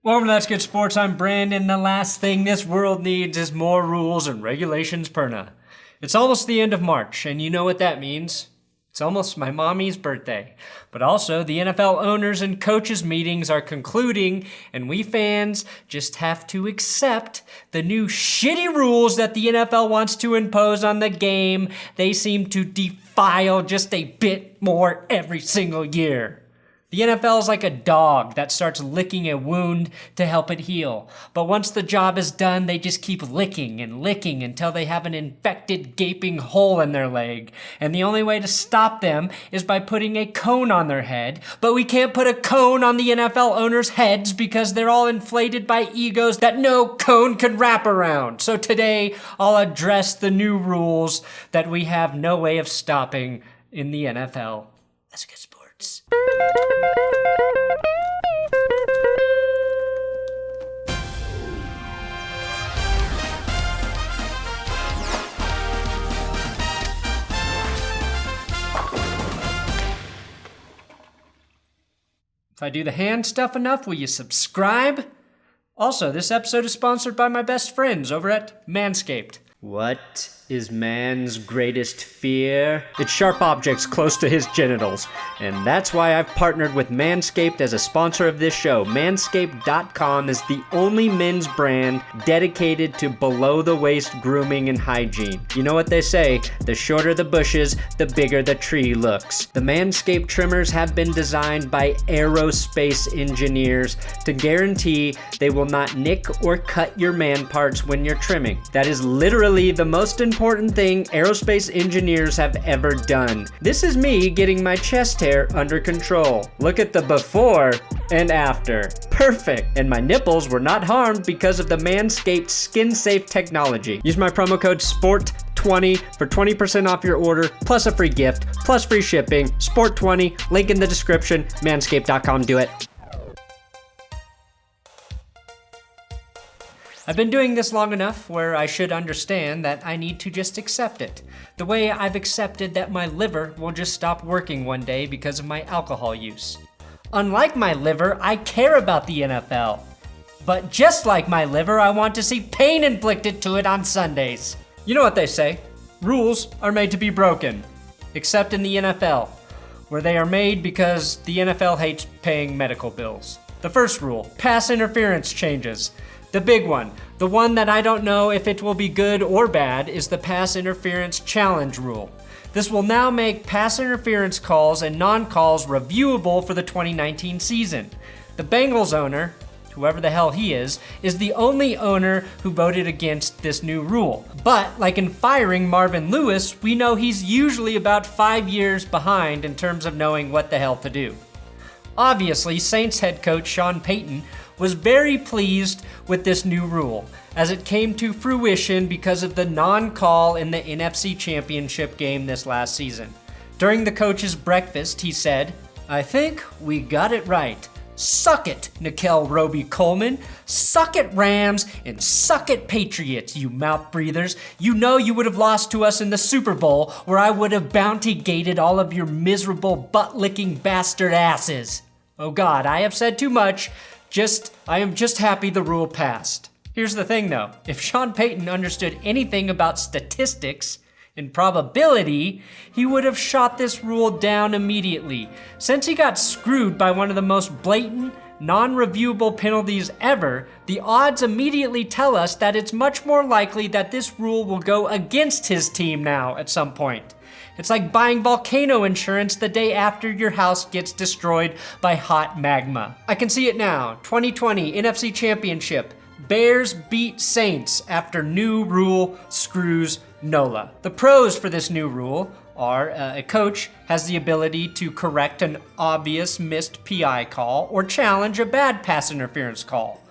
Welcome to That's Good Sports. I'm Brandon. The last thing this world needs is more rules and regulations, Perna. It's almost the end of March, and you know what that means. It's almost my mommy's birthday. But also, the NFL owners and coaches meetings are concluding, and we fans just have to accept the new shitty rules that the NFL wants to impose on the game. They seem to defile just a bit more every single year. The NFL is like a dog that starts licking a wound to help it heal. But once the job is done, they just keep licking and licking until they have an infected, gaping hole in their leg. And the only way to stop them is by putting a cone on their head. But we can't put a cone on the NFL owners' heads because they're all inflated by egos that no cone can wrap around. So today, I'll address the new rules that we have no way of stopping in the NFL. That's good sports. If I do the hand stuff enough, will you subscribe? Also, this episode is sponsored by my best friends over at Manscaped. What is man's greatest fear? It's sharp objects close to his genitals. And that's why I've partnered with Manscaped as a sponsor of this show. Manscaped.com is the only men's brand dedicated to below-the-waist grooming and hygiene. You know what they say, the shorter the bushes, the bigger the tree looks. The Manscaped trimmers have been designed by aerospace engineers to guarantee they will not nick or cut your man parts when you're trimming. That is literally the most important thing aerospace engineers have ever done. This is me getting my chest hair under control. Look at the before and after. Perfect. And my nipples were not harmed because of the Manscaped skin-safe technology. Use my promo code SPORT20 for 20% off your order, plus a free gift, plus free shipping. SPORT20, link in the description, manscaped.com. Do it. I've been doing this long enough where I should understand that I need to just accept it. The way I've accepted that my liver will just stop working one day because of my alcohol use. Unlike my liver, I care about the NFL. But just like my liver, I want to see pain inflicted to it on Sundays. You know what they say, rules are made to be broken. Except in the NFL, where they are made because the NFL hates paying medical bills. The first rule, pass interference changes. The big one, the one that I don't know if it will be good or bad, is the pass interference challenge rule. This will now make pass interference calls and non-calls reviewable for the 2019 season. The Bengals owner, whoever the hell he is the only owner who voted against this new rule. But like in firing Marvin Lewis, we know he's usually about 5 years behind in terms of knowing what the hell to do. Obviously, Saints head coach Sean Payton was very pleased with this new rule, as it came to fruition because of the non-call in the NFC Championship game this last season. During the coach's breakfast, he said, "I think we got it right. Suck it, Nickel Roby-Coleman. Suck it, Rams, and suck it, Patriots, you mouth breathers. You know you would have lost to us in the Super Bowl, where I would have bounty-gated all of your miserable butt-licking bastard asses." Oh God, I have said too much. I am just happy the rule passed. Here's the thing though, if Sean Payton understood anything about statistics and probability, he would have shot this rule down immediately. Since he got screwed by one of the most blatant, non-reviewable penalties ever, the odds immediately tell us that it's much more likely that this rule will go against his team now at some point. It's like buying volcano insurance the day after your house gets destroyed by hot magma. I can see it now. 2020 NFC Championship. Bears beat Saints after new rule screws NOLA. The pros for this new rule are a coach has the ability to correct an obvious missed PI call or challenge a bad pass interference call.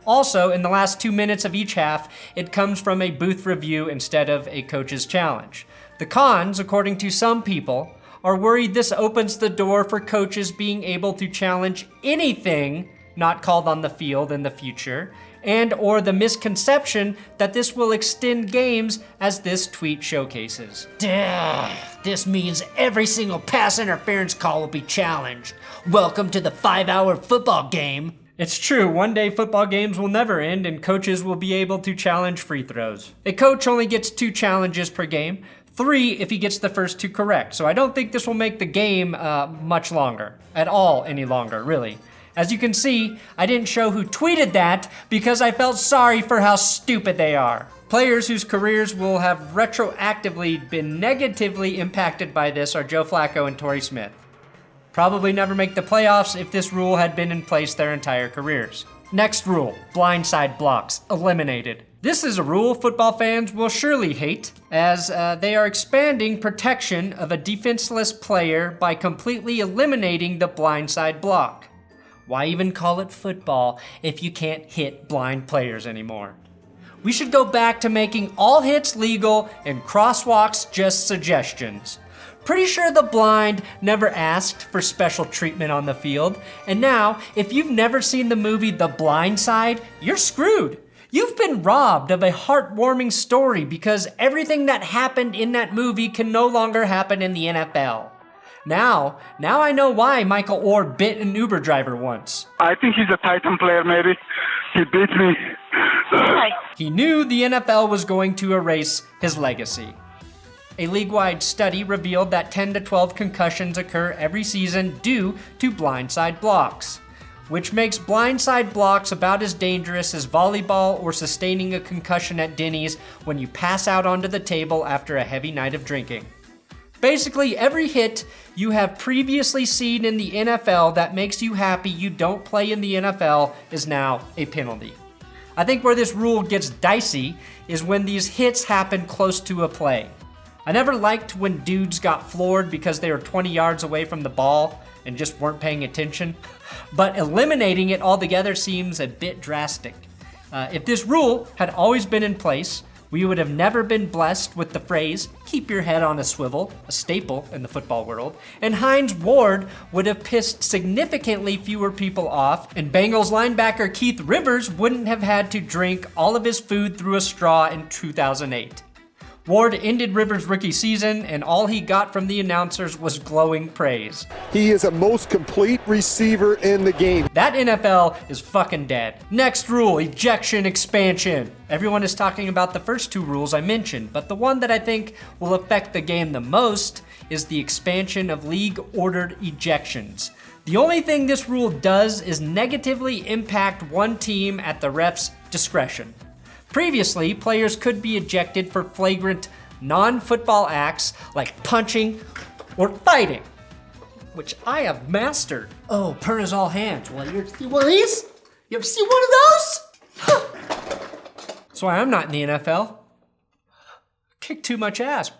Also, in the last 2 minutes of each half, it comes from a booth review instead of a coach's challenge. The cons, according to some people, are worried this opens the door for coaches being able to challenge anything not called on the field in the future, and or the misconception that this will extend games as this tweet showcases. Duh, this means every single pass interference call will be challenged. Welcome to the 5-hour football game. It's true, one day football games will never end and coaches will be able to challenge free throws. A coach only gets 2 challenges per game, 3 if he gets the first 2 correct. So I don't think this will make the game much longer, at all any longer, really. As you can see, I didn't show who tweeted that because I felt sorry for how stupid they are. Players whose careers will have retroactively been negatively impacted by this are Joe Flacco and Torrey Smith. Probably never make the playoffs if this rule had been in place their entire careers. Next rule, blindside blocks, eliminated. This is a rule football fans will surely hate, as they are expanding protection of a defenseless player by completely eliminating the blindside block. Why even call it football if you can't hit blind players anymore? We should go back to making all hits legal and crosswalks just suggestions. Pretty sure the blind never asked for special treatment on the field, and now, if you've never seen the movie The Blind Side, you're screwed. You've been robbed of a heartwarming story because everything that happened in that movie can no longer happen in the NFL. Now I know why Michael Orr bit an Uber driver once. I think he's a Titan player, maybe. He beat me. He knew the NFL was going to erase his legacy. A league-wide study revealed that 10 to 12 concussions occur every season due to blindside blocks, which makes blindside blocks about as dangerous as volleyball or sustaining a concussion at Denny's when you pass out onto the table after a heavy night of drinking. Basically, every hit you have previously seen in the NFL that makes you happy you don't play in the NFL is now a penalty. I think where this rule gets dicey is when these hits happen close to a play. I never liked when dudes got floored because they were 20 yards away from the ball and just weren't paying attention, but eliminating it altogether seems a bit drastic. If this rule had always been in place, we would have never been blessed with the phrase, keep your head on a swivel, a staple in the football world, and Hines Ward would have pissed significantly fewer people off, and Bengals linebacker Keith Rivers wouldn't have had to drink all of his food through a straw in 2008. Ward ended Rivers' rookie season, and all he got from the announcers was glowing praise. He is a most complete receiver in the game. That NFL is fucking dead. Next rule, ejection expansion. Everyone is talking about the first 2 rules I mentioned, but the one that I think will affect the game the most is the expansion of league-ordered ejections. The only thing this rule does is negatively impact one team at the ref's discretion. Previously, players could be ejected for flagrant non-football acts like punching or fighting, which I have mastered. Oh, per is all hands. Well, you see one of these? You ever see one of those? Huh. That's why I'm not in the NFL. Kick too much ass.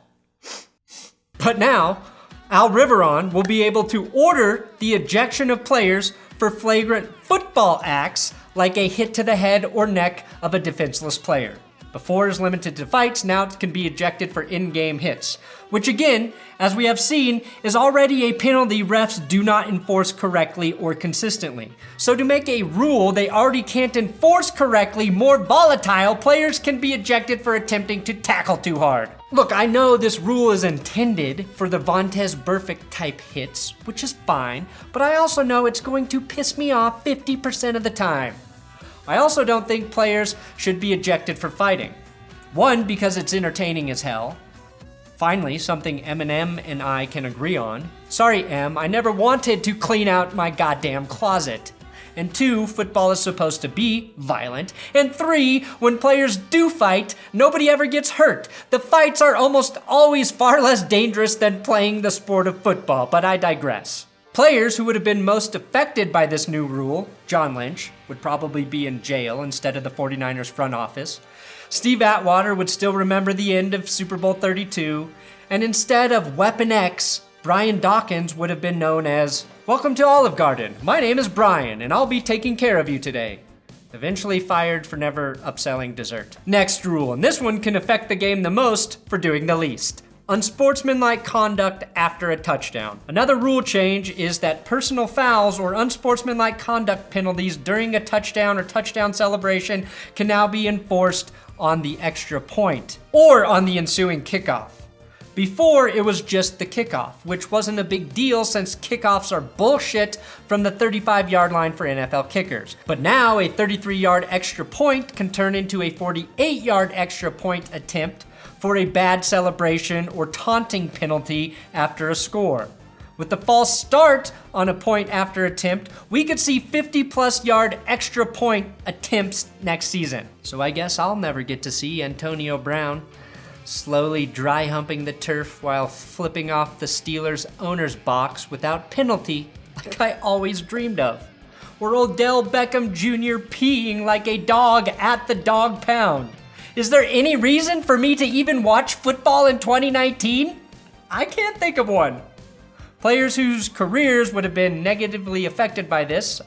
But now, Al Riveron will be able to order the ejection of players for flagrant football acts like a hit to the head or neck of a defenseless player. Before it was limited to fights, now it can be ejected for in-game hits, which again, as we have seen, is already a penalty refs do not enforce correctly or consistently. So to make a rule they already can't enforce correctly more volatile, players can be ejected for attempting to tackle too hard. Look, I know this rule is intended for the Vontaze Burfict type hits, which is fine, but I also know it's going to piss me off 50% of the time. I also don't think players should be ejected for fighting. One, because it's entertaining as hell. Finally, something Eminem and I can agree on. Sorry, Em, I never wanted to clean out my goddamn closet. And 2, football is supposed to be violent. And 3, when players do fight, nobody ever gets hurt. The fights are almost always far less dangerous than playing the sport of football, but I digress. Players who would have been most affected by this new rule, John Lynch, would probably be in jail instead of the 49ers front office. Steve Atwater would still remember the end of Super Bowl 32. And instead of Weapon X, Brian Dawkins would have been known as, "Welcome to Olive Garden. My name is Brian, and I'll be taking care of you today." Eventually fired for never upselling dessert. Next rule, and this one can affect the game the most for doing the least. Unsportsmanlike conduct after a touchdown. Another rule change is that personal fouls or unsportsmanlike conduct penalties during a touchdown or touchdown celebration can now be enforced on the extra point or on the ensuing kickoff. Before, it was just the kickoff, which wasn't a big deal since kickoffs are bullshit from the 35-yard line for NFL kickers. But now, a 33-yard extra point can turn into a 48-yard extra point attempt for a bad celebration or taunting penalty after a score. With the false start on a point after attempt, we could see 50-plus yard extra point attempts next season. So I guess I'll never get to see Antonio Brown slowly dry humping the turf while flipping off the Steelers' owner's box without penalty, like I always dreamed of. Or Odell Beckham Jr. peeing like a dog at the dog pound. Is there any reason for me to even watch football in 2019? I can't think of one. Players whose careers would have been negatively affected by this,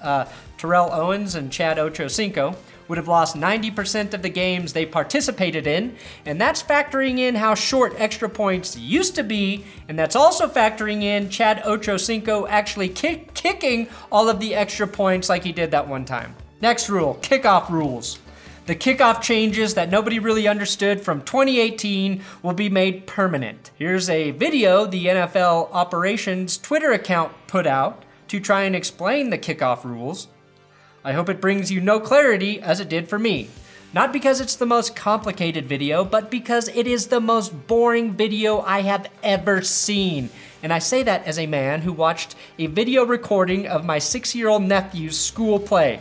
Terrell Owens and Chad Ochocinco, would have lost 90% of the games they participated in, and that's factoring in how short extra points used to be, and that's also factoring in Chad Ochocinco actually kicking all of the extra points like he did that one time. Next rule, kickoff rules. The kickoff changes that nobody really understood from 2018 will be made permanent. Here's a video the NFL Operations Twitter account put out to try and explain the kickoff rules. I hope it brings you no clarity as it did for me. Not because it's the most complicated video, but because it is the most boring video I have ever seen. And I say that as a man who watched a video recording of my 6-year-old nephew's school play.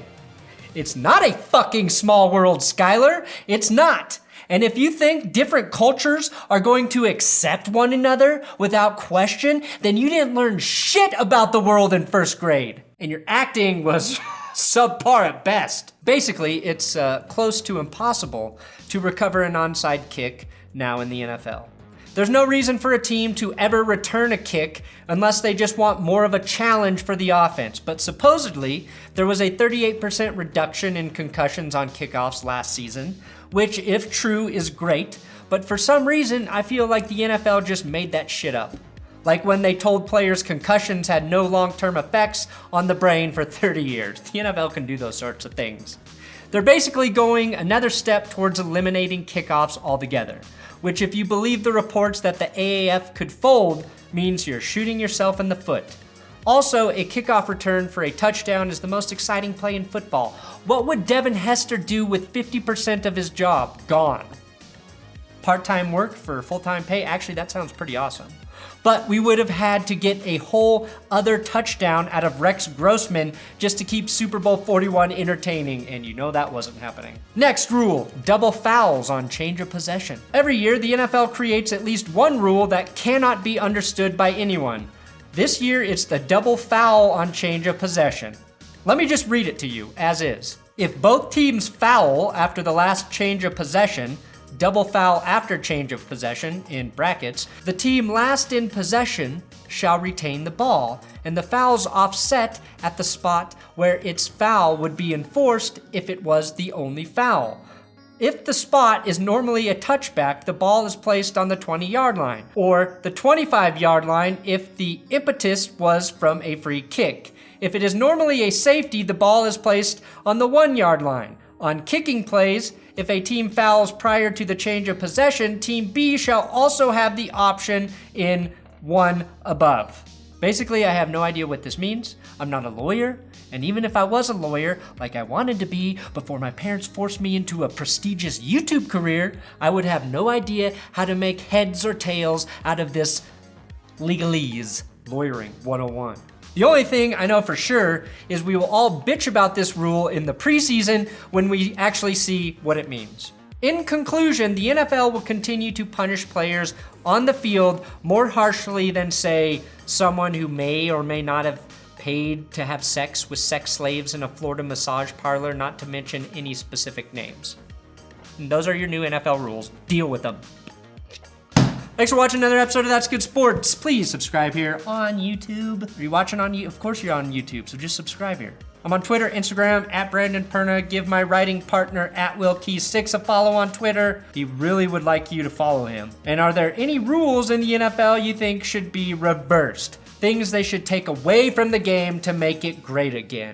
It's not a fucking small world, Skylar. It's not. And if you think different cultures are going to accept one another without question, then you didn't learn shit about the world in first grade. And your acting was subpar at best. Basically, it's close to impossible to recover an onside kick now in the NFL. There's no reason for a team to ever return a kick unless they just want more of a challenge for the offense. But supposedly, there was a 38% reduction in concussions on kickoffs last season, which, if true, is great. But for some reason, I feel like the NFL just made that shit up. Like when they told players concussions had no long-term effects on the brain for 30 years. The NFL can do those sorts of things. They're basically going another step towards eliminating kickoffs altogether, which, if you believe the reports that the AAF could fold, means you're shooting yourself in the foot. Also, a kickoff return for a touchdown is the most exciting play in football. What would Devin Hester do with 50% of his job gone? Part-time work for full-time pay? Actually, that sounds pretty awesome. But we would have had to get a whole other touchdown out of Rex Grossman just to keep Super Bowl 41 entertaining, and you know that wasn't happening. Next rule, double fouls on change of possession. Every year, the NFL creates at least one rule that cannot be understood by anyone. This year, it's the double foul on change of possession. Let me just read it to you, as is. If both teams foul after the last change of possession, double foul after change of possession, in brackets, the team last in possession shall retain the ball, and the fouls offset at the spot where its foul would be enforced if it was the only foul. If the spot is normally a touchback, the ball is placed on the 20-yard line, or the 25-yard line if the impetus was from a free kick. If it is normally a safety, the ball is placed on the 1-yard line. On kicking plays, if a team fouls prior to the change of possession, Team B shall also have the option in one above. Basically, I have no idea what this means. I'm not a lawyer, and even if I was a lawyer, like I wanted to be before my parents forced me into a prestigious YouTube career, I would have no idea how to make heads or tails out of this legalese. Lawyering 101. The only thing I know for sure is we will all bitch about this rule in the preseason when we actually see what it means. In conclusion, the NFL will continue to punish players on the field more harshly than, say, someone who may or may not have paid to have sex with sex slaves in a Florida massage parlor, not to mention any specific names. And those are your new NFL rules. Deal with them. Thanks for watching another episode of That's Good Sports. Please subscribe here on YouTube. Are you watching on YouTube? Of course you're on YouTube, so just subscribe here. I'm on Twitter, Instagram, at Brandon Perna. Give my writing partner, at WillKey6, a follow on Twitter. He really would like you to follow him. And are there any rules in the NFL you think should be reversed? Things they should take away from the game to make it great again?